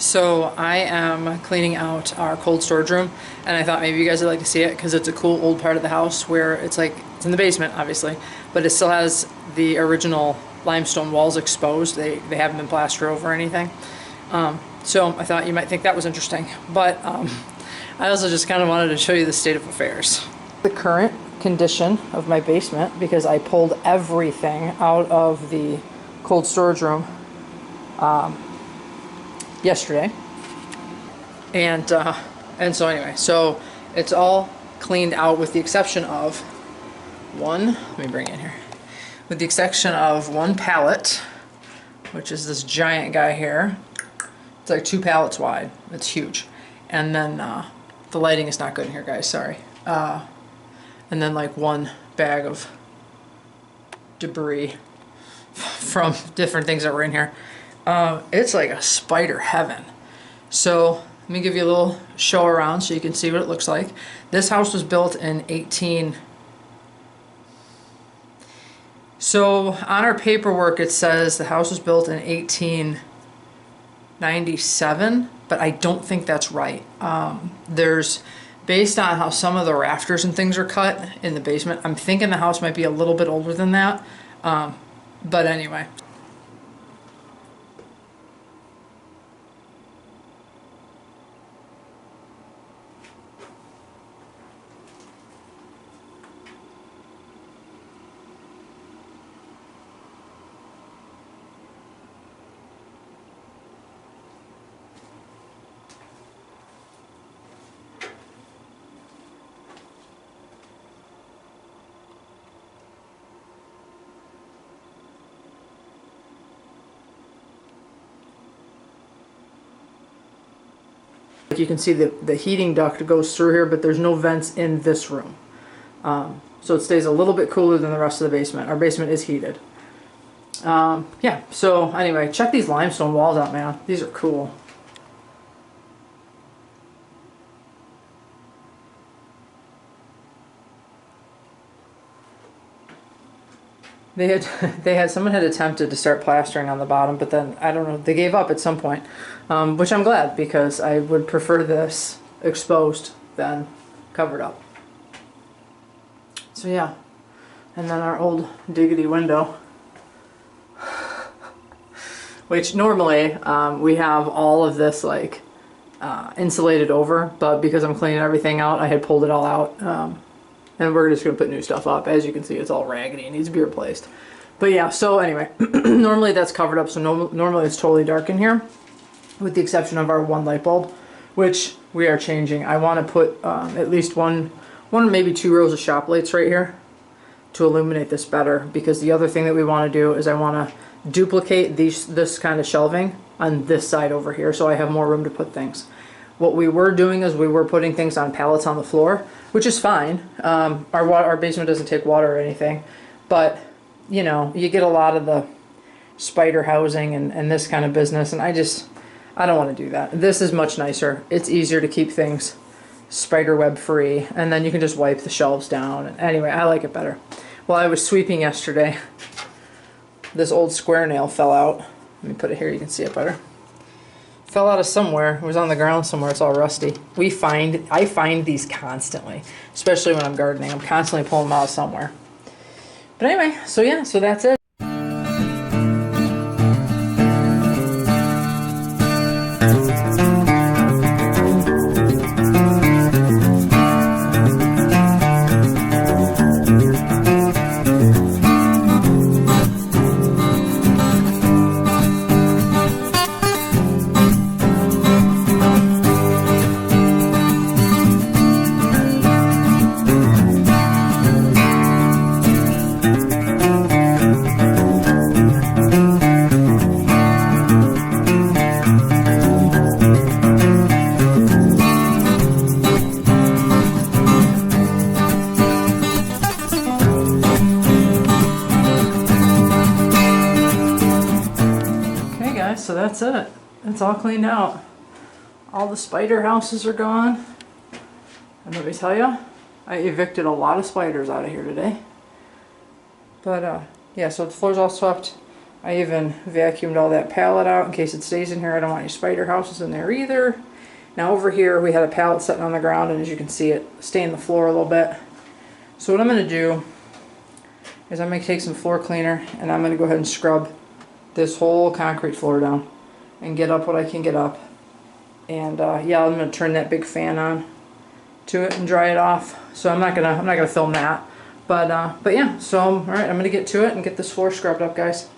So I am cleaning out our cold storage room, and I thought maybe you guys would like to see it because it's a cool old part of the house where it's like, it's in the basement obviously, but it still has the original limestone walls exposed. They haven't been plastered over or anything. So I thought you might think that was interesting, but I also just kind of wanted to show you the state of affairs. The current condition of my basement, because I pulled everything out of the cold storage room yesterday, and so anyway, so it's all cleaned out with the exception of one, let me bring it in here, with the exception of one pallet, which is this giant guy here. It's like 2 pallets wide. It's huge. And then the lighting is not good in here, guys, sorry. And then like one bag of debris from different things that were in here. It's like a spider heaven. So let me give you a little show around so you can see what it looks like. This house was built in So on our paperwork it says the house was built in 1897, but I don't think that's right. There's, based on how some of the rafters and things are cut in the basement, I'm thinking the house might be a little bit older than that. But anyway. You can see the heating duct goes through here, but there's no vents in this room. So it stays a little bit cooler than the rest of the basement. Our basement is heated. Yeah, so anyway, check these limestone walls out, man. These are cool. Someone had attempted to start plastering on the bottom, but then I don't know, they gave up at some point, which I'm glad, because I would prefer this exposed than covered up. So yeah, and then our old diggity window, which normally we have all of this like insulated over, but because I'm cleaning everything out, I had pulled it all out. And we're just going to put new stuff up. As you can see, it's all raggedy and needs to be replaced. But yeah, so anyway, normally that's covered up, so normally it's totally dark in here, with the exception of our one light bulb, which we are changing. I want to put at least one or maybe 2 rows of shop lights right here to illuminate this better, because the other thing that we want to do is I want to duplicate this kind of shelving on this side over here, so I have more room to put things. What we were doing is we were putting things on pallets on the floor, which is fine. Our basement doesn't take water or anything, but you know, you get a lot of the spider housing and this kind of business, and I don't want to do that. This is much nicer. It's easier to keep things spider web free, and then you can just wipe the shelves down. And anyway, I like it better. While I was sweeping yesterday, this old square nail fell out. Let me put it here, you can see it better. Fell out of somewhere. It was on the ground somewhere. It's all rusty. I find these constantly, especially when I'm gardening. I'm constantly pulling them out somewhere. But anyway, so yeah, so that's it. So that's it. It's all cleaned out. All the spider houses are gone. And let me tell you, I evicted a lot of spiders out of here today. But yeah, so the floor's all swept. I even vacuumed all that pallet out in case it stays in here. I don't want any spider houses in there either. Now over here we had a pallet sitting on the ground, and as you can see it stained the floor a little bit. So what I'm going to do is I'm going to take some floor cleaner and I'm going to go ahead and scrub this whole concrete floor down and get up what I can get up. And yeah, I'm going to turn that big fan on to it and dry it off. So I'm not gonna film that, but yeah. So all right, I'm going to get to it and get this floor scrubbed up, guys.